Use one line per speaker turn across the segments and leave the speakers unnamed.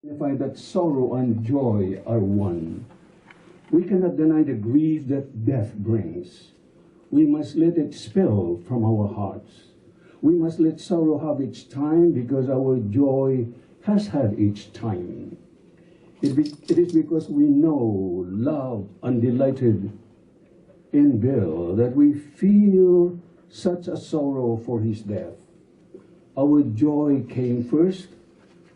Signify that sorrow and joy are one. We cannot deny the grief that death brings. We must let it spill from our hearts. We must let sorrow have its time because our joy has had its time. It is because we know, love, and delighted in Bill that we feel such a sorrow for his death. Our joy came first.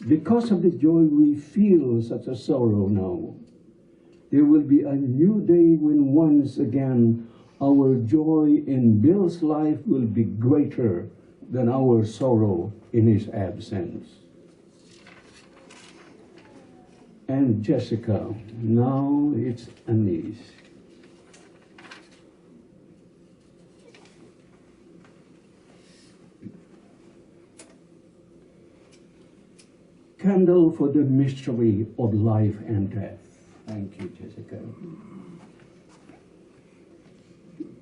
Because of the joy we feel such a sorrow now. There will be a new day when once again our joy in Bill's life will be greater than our sorrow in his absence. And Jessica, now it's Anise. Candle for the mystery of life and death. Thank you, Jessica.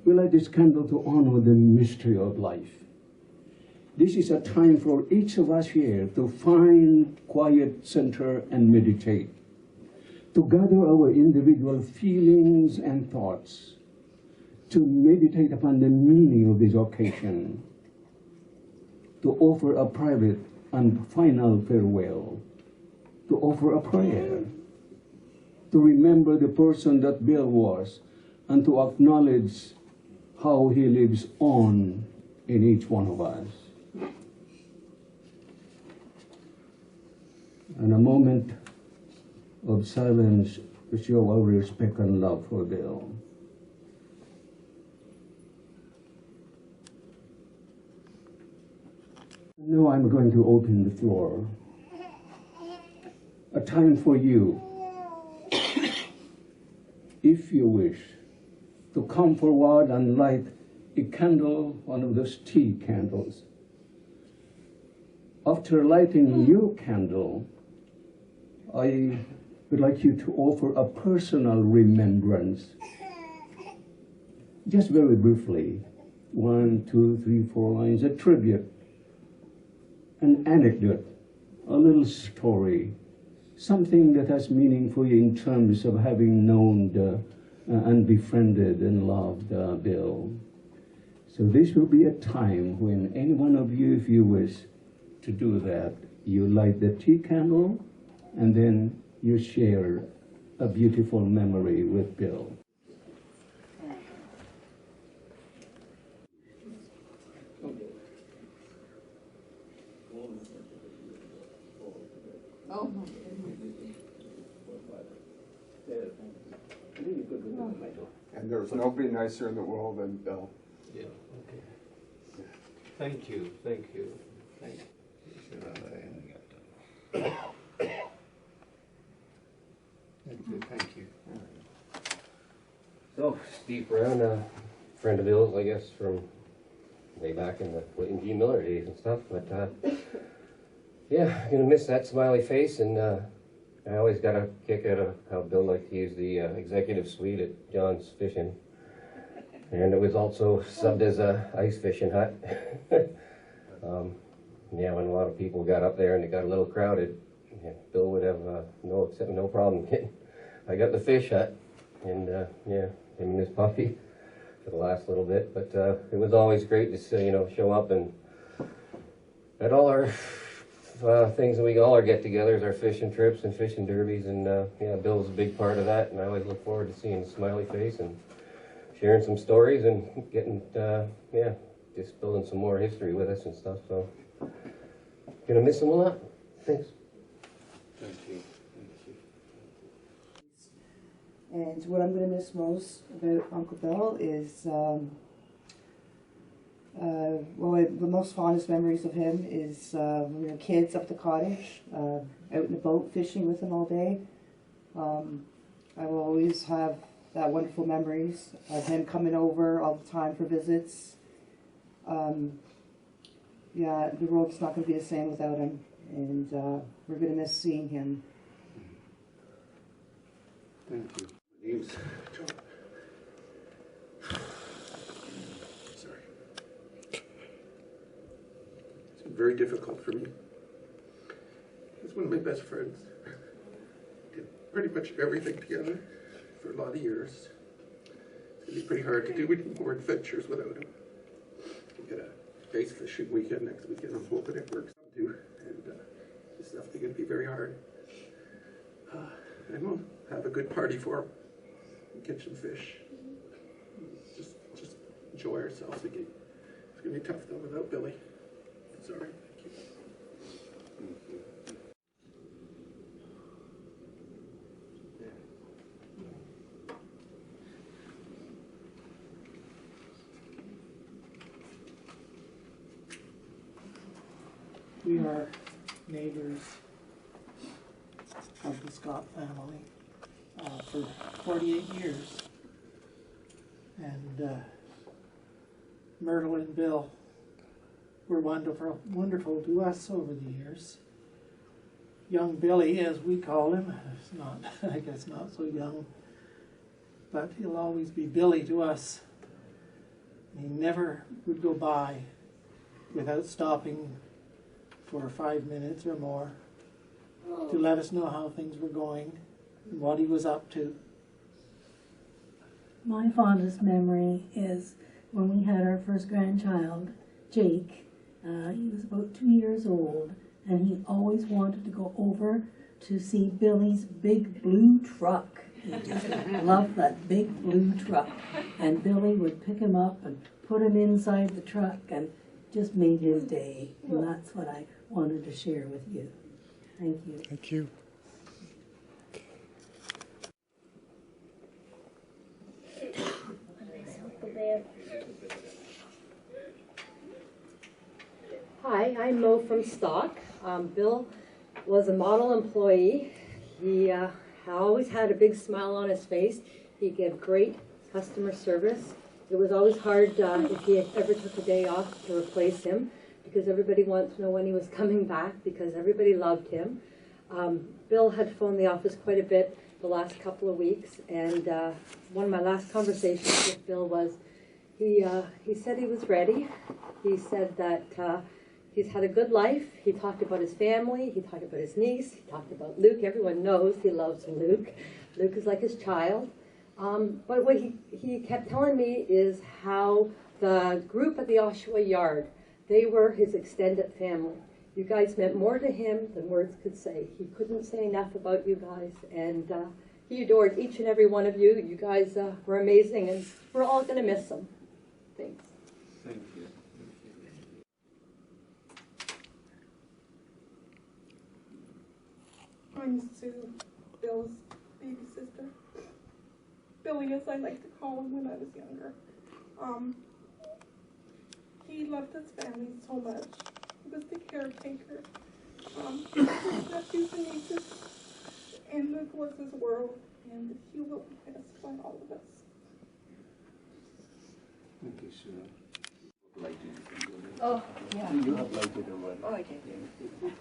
We light this candle to honor the mystery of life. This is a time for each of us here to find quiet center and meditate, to gather our individual feelings and thoughts, to meditate upon the meaning of this occasion, to offer a private and final farewell, to offer a prayer, to remember the person that Bill was, and to acknowledge how he lives on in each one of us. And a moment of silence to show our respect and love for Bill. Now I'm going to open the floor. A time for you, if you wish, to come forward and light a candle, one of those tea candles. After lighting your candle, I would like you to offer a personal remembrance. Just very briefly, 1, 2, 3, 4 lines, a tribute, an anecdote, a little story, something that has meaning for you in terms of having known and befriended and loved Bill. So this will be a time when any one of you, if you wish to do that, you light the tea candle and then you share a beautiful memory with Bill.
And there's nobody nicer in the world than Bill.
Yeah, okay. Thank you, thank you. Thank you. Thank you.
So, Steve Brown, a friend of Bill's, I guess, from way back in the William G. Miller days and stuff. But yeah, I'm gonna miss that smiley face, and I always got a kick out of how Bill liked to use the executive suite at John's Fishing, and it was also subbed as a ice fishing hut. Yeah, when a lot of people got up there and it got a little crowded, yeah, Bill would have no problem getting. I got the fish hut, and yeah, him and his puppy for the last little bit. But it was always great to show up and at all our things that we all our get-togethers, our fishing trips and fishing derbies, and yeah, Bill's a big part of that. And I always look forward to seeing his smiley face and sharing some stories and getting yeah, just building some more history with us and stuff. So gonna miss him a lot. Thanks.
Thank you.
And what I'm going to miss most about Uncle Bill is, the most fondest memories of him is when we were kids up at the cottage, out in the boat fishing with him all day. I will always have that wonderful memories of him coming over all the time for visits. Yeah, the world's not going to be the same without him, and we're going to miss seeing him.
Thank you. Name's John.
Sorry. It's been very difficult for me. He's one of my best friends. Did pretty much everything together for a lot of years. It's gonna be pretty hard to do more adventures without him. We got a ice fishing weekend next weekend. I'm hoping it works out too, and it's definitely gonna be very hard. And we'll have a good party for him. Catch some fish. Just enjoy ourselves again. It's gonna be tough though without Billy. It's all right. Thank you.
We are neighbors of the Scott family for 48 years. And Myrtle and Bill were wonderful to us over the years. Young Billy, as we call him, is not, I guess not so young, but he'll always be Billy to us. He never would go by without stopping for 5 minutes or more to let us know how things were going and what he was up to.
My fondest memory is when we had our first grandchild, Jake. He was about 2 years old, and he always wanted to go over to see Billy's big blue truck. He just loved that big blue truck. And Billy would pick him up and put him inside the truck, and just made his day. And that's what I wanted to share with you. Thank you.
Thank you.
Hi, I'm Mo from Stock. Bill was a model employee. He always had a big smile on his face. He gave great customer service. It was always hard if he ever took a day off to replace him, because everybody wanted to know when he was coming back, because everybody loved him. Bill had phoned the office quite a bit the last couple of weeks, and one of my last conversations with Bill was, he said he was ready. He said that he's had a good life. He talked about his family. He talked about his niece. He talked about Luke. Everyone knows he loves Luke. Luke is like his child. But what he kept telling me is how the group at the Oshawa Yard, they were his extended family. You guys meant more to him than words could say. He couldn't say enough about you guys, and he adored each and every one of you. You guys were amazing, and we're all going to miss him. Thanks.
Thank you.
I'm Sue, Bill's baby sister. Billy, as I like to call him when I was younger. He loved his family so much. He was the caretaker. His nephews and nieces, and Luke was his world, and he will be missed by all of us.
Thank you, Sue.
Oh, yeah.
You have lighted a one.
Oh, I did.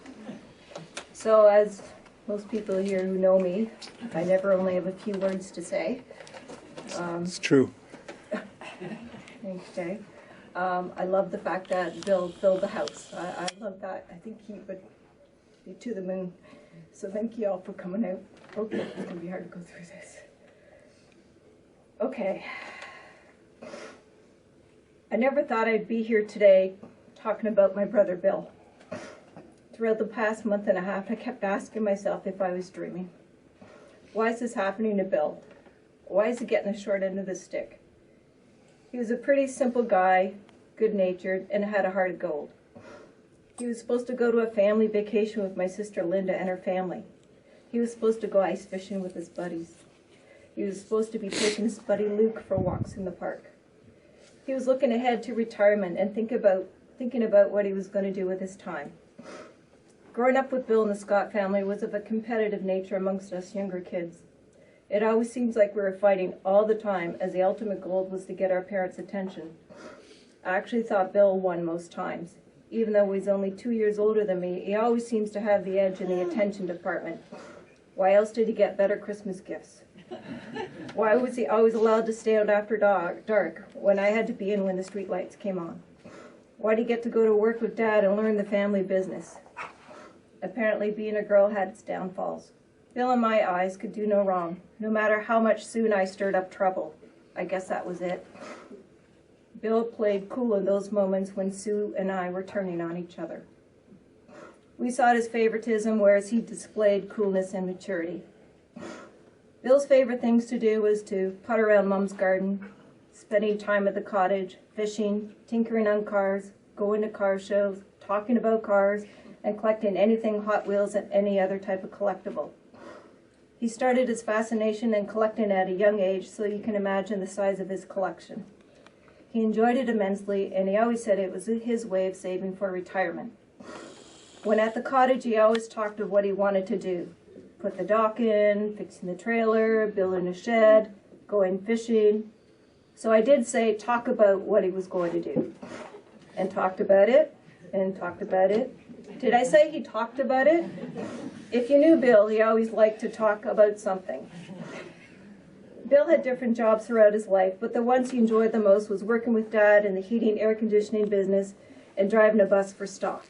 So, as most people here who know me, I never only have a few words to say.
It's true.
Thanks, Jay. I love the fact that Bill filled the house. I love that. I think he would be to the moon. So thank you all for coming out. Okay, it's going to be hard to go through this. Okay. I never thought I'd be here today talking about my brother Bill. Throughout the past month and a half, I kept asking myself if I was dreaming. Why is this happening to Bill? Why is he getting the short end of the stick? He was a pretty simple guy, good-natured, and had a heart of gold. He was supposed to go to a family vacation with my sister Linda and her family. He was supposed to go ice fishing with his buddies. He was supposed to be taking his buddy Luke for walks in the park. He was looking ahead to retirement and thinking about what he was going to do with his time. Growing up with Bill and the Scott family was of a competitive nature amongst us younger kids. It always seems like we were fighting all the time, as the ultimate goal was to get our parents' attention. I actually thought Bill won most times. Even though he's only 2 years older than me, he always seems to have the edge in the attention department. Why else did he get better Christmas gifts? Why was he always allowed to stay out after dark when I had to be in when the street lights came on? Why did he get to go to work with Dad and learn the family business? Apparently being a girl had its downfalls. Bill, in my eyes, could do no wrong, no matter how much Sue and I stirred up trouble. I guess that was it. Bill played cool in those moments when Sue and I were turning on each other. We sought his favoritism, whereas he displayed coolness and maturity. Bill's favorite things to do was to putt around Mom's garden, spending time at the cottage, fishing, tinkering on cars, going to car shows, talking about cars, and collecting anything Hot Wheels and any other type of collectible. He started his fascination in collecting at a young age, so you can imagine the size of his collection. He enjoyed it immensely, and he always said it was his way of saving for retirement. When at the cottage, he always talked of what he wanted to do. Put the dock in, fixing the trailer, building a shed, going fishing. So I did say, talk about what he was going to do. And talked about it, and talked about it. Did I say he talked about it? If you knew Bill, he always liked to talk about something. Bill had different jobs throughout his life, but the ones he enjoyed the most was working with Dad in the heating air conditioning business and driving a bus for stock.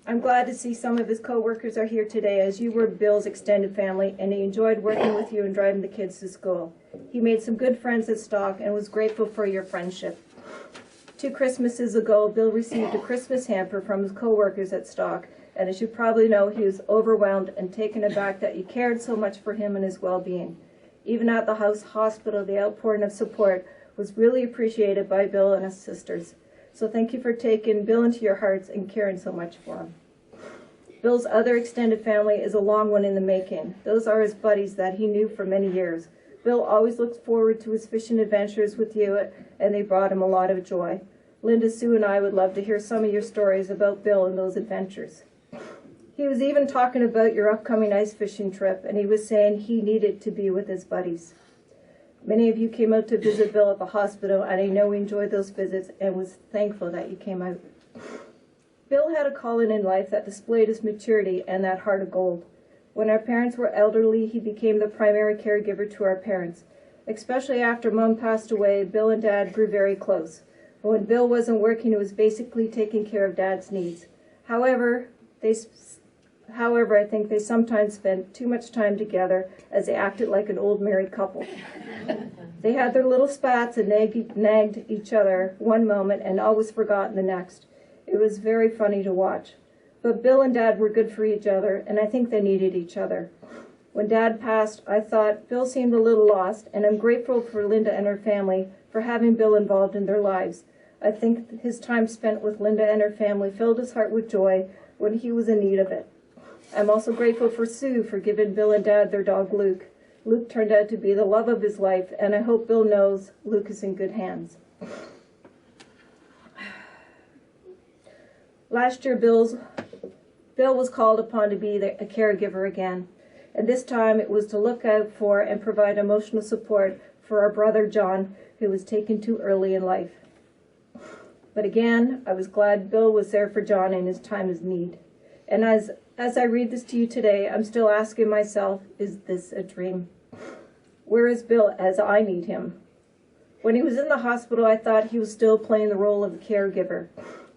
I'm glad to see some of his co-workers are here today, as you were Bill's extended family, and he enjoyed working with you and driving the kids to school. He made some good friends at Stock and was grateful for your friendship. 2 Christmases ago, Bill received a Christmas hamper from his co-workers at Stock, and as you probably know, he was overwhelmed and taken aback that you cared so much for him and his well-being. Even at the hospital, the outpouring of support was really appreciated by Bill and his sisters. So thank you for taking Bill into your hearts and caring so much for him. Bill's other extended family is a long one in the making. Those are his buddies that he knew for many years. Bill always looks forward to his fishing adventures with you, and they brought him a lot of joy. Linda, Sue, and I would love to hear some of your stories about Bill and those adventures. He was even talking about your upcoming ice fishing trip, and he was saying he needed to be with his buddies. Many of you came out to visit Bill at the hospital, and I know he enjoyed those visits and was thankful that you came out. Bill had a calling in life that displayed his maturity and that heart of gold. When our parents were elderly, he became the primary caregiver to our parents. Especially after Mom passed away, Bill and Dad grew very close. But when Bill wasn't working, he was basically taking care of Dad's needs. However, I think they sometimes spent too much time together, as they acted like an old married couple. They had their little spats and nagged each other one moment and always forgotten the next. It was very funny to watch. But Bill and Dad were good for each other, and I think they needed each other. When Dad passed, I thought Bill seemed a little lost, and I'm grateful for Linda and her family for having Bill involved in their lives. I think his time spent with Linda and her family filled his heart with joy when he was in need of it. I'm also grateful for Sue for giving Bill and Dad their dog Luke. Luke turned out to be the love of his life, and I hope Bill knows Luke is in good hands. Last year, Bill was called upon to be a caregiver again, and this time it was to look out for and provide emotional support for our brother John, who was taken too early in life. But again, I was glad Bill was there for John in his time of need. And as I read this to you today, I'm still asking myself, is this a dream? Where is Bill as I need him? When he was in the hospital, I thought he was still playing the role of a caregiver.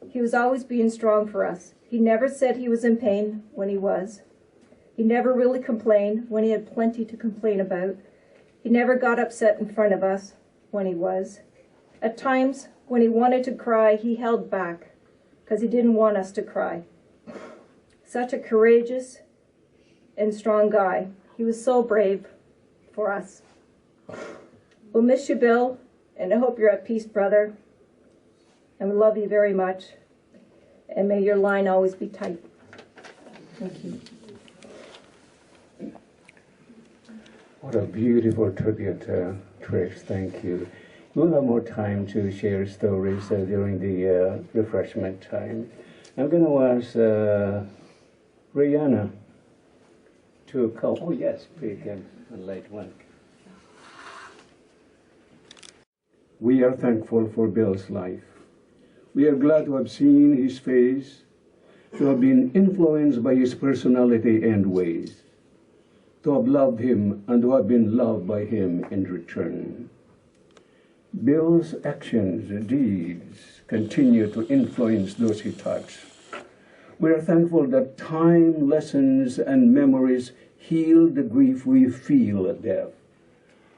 He was always being strong for us. He never said he was in pain when he was. He never really complained when he had plenty to complain about. He never got upset in front of us when he was. At times, when he wanted to cry, he held back because he didn't want us to cry. Such a courageous and strong guy. He was so brave for us. We'll miss you, Bill, and I hope you're at peace, brother. And we love you very much. And may your line always be tight. Thank you.
What a beautiful tribute, Trish. Thank you. We'll have more time to share stories during the refreshment time. I'm going to ask Rihanna to come. Oh, yes, big and late one. We are thankful for Bill's life. We are glad to have seen his face, to have been influenced by his personality and ways, to have loved him and to have been loved by him in return. Bill's actions, deeds, continue to influence those he touched. We are thankful that time, lessons, and memories heal the grief we feel at death.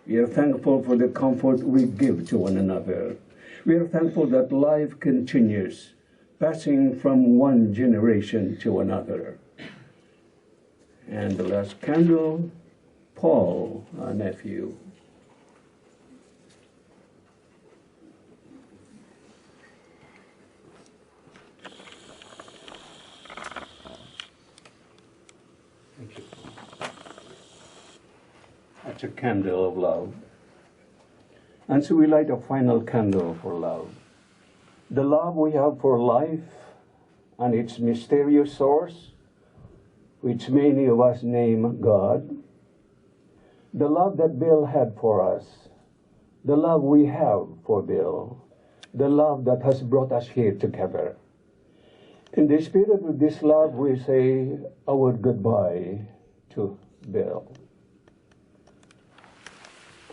We are thankful for the comfort we give to one another. We are thankful that life continues, passing from one generation to another. And the last candle, Paul, our nephew. Thank you. That's a candle of love. And so we light a final candle for love. The love we have for life and its mysterious source, which many of us name God. The love that Bill had for us. The love we have for Bill. The love that has brought us here together. In the spirit of this love, we say our goodbye to Bill.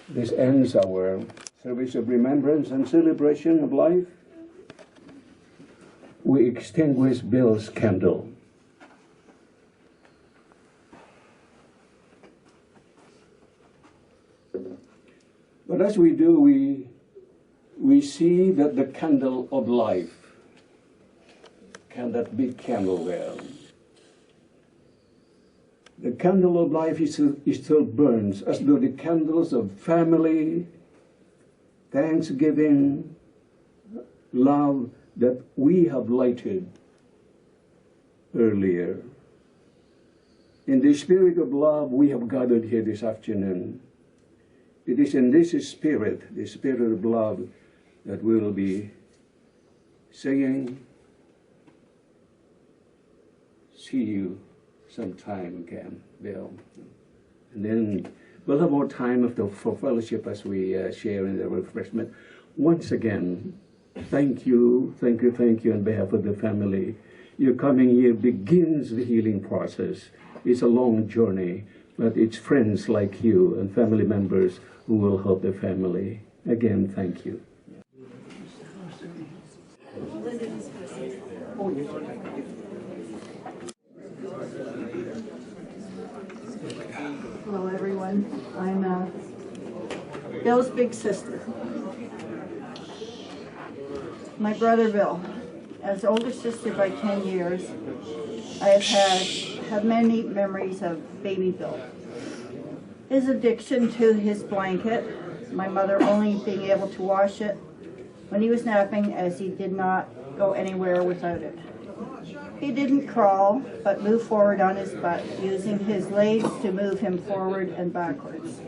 This ends our service of remembrance and celebration of life. We extinguish Bill's candle. But as we do, we see that the candle of life, that big candle there, the candle of life still burns, as though the candles of family, thanksgiving, love that we have lighted earlier. In the spirit of love, we have gathered here this afternoon. It is in this spirit, the spirit of love, that we will be singing, see you sometime again, Bill. And then we'll have more time for fellowship as we share in the refreshment. Once again, thank you on behalf of the family. Your coming here begins the healing process. It's a long journey, but it's friends like you and family members who will help the family. Again, thank you.
Hello, everyone. I'm Bill's big sister. My brother Bill. As older sister by 10 years, I have had many memories of baby Bill. His addiction to his blanket, my mother only being able to wash it when he was napping, as he did not go anywhere without it. He didn't crawl, but moved forward on his butt, using his legs to move him forward and backwards.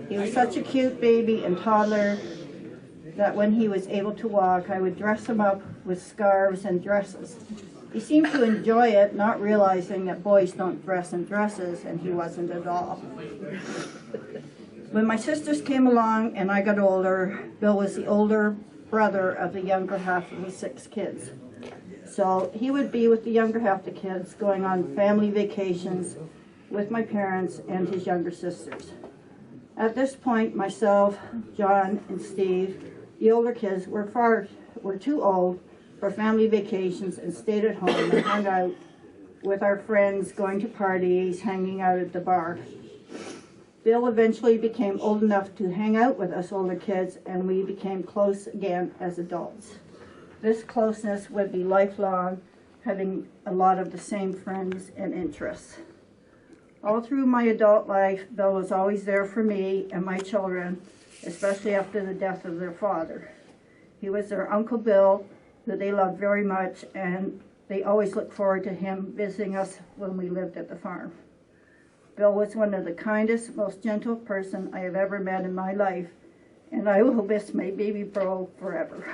He was such a cute baby and toddler that when he was able to walk, I would dress him up with scarves and dresses. He seemed to enjoy it, not realizing that boys don't dress in dresses, and he wasn't at all. When my sisters came along and I got older, Bill was the older brother of the younger half of the 6 kids. So he would be with the younger half of the kids, going on family vacations with my parents and his younger sisters. At this point, myself, John, and Steve, the older kids, were too old for family vacations and stayed at home and hung out with our friends, going to parties, hanging out at the bar. Bill eventually became old enough to hang out with us older kids, and we became close again as adults. This closeness would be lifelong, having a lot of the same friends and interests. All through my adult life, Bill was always there for me and my children, especially after the death of their father. He was their Uncle Bill, who they loved very much, and they always looked forward to him visiting us when we lived at the farm. Bill was one of the kindest, most gentle person I have ever met in my life, and I will miss my baby bro forever.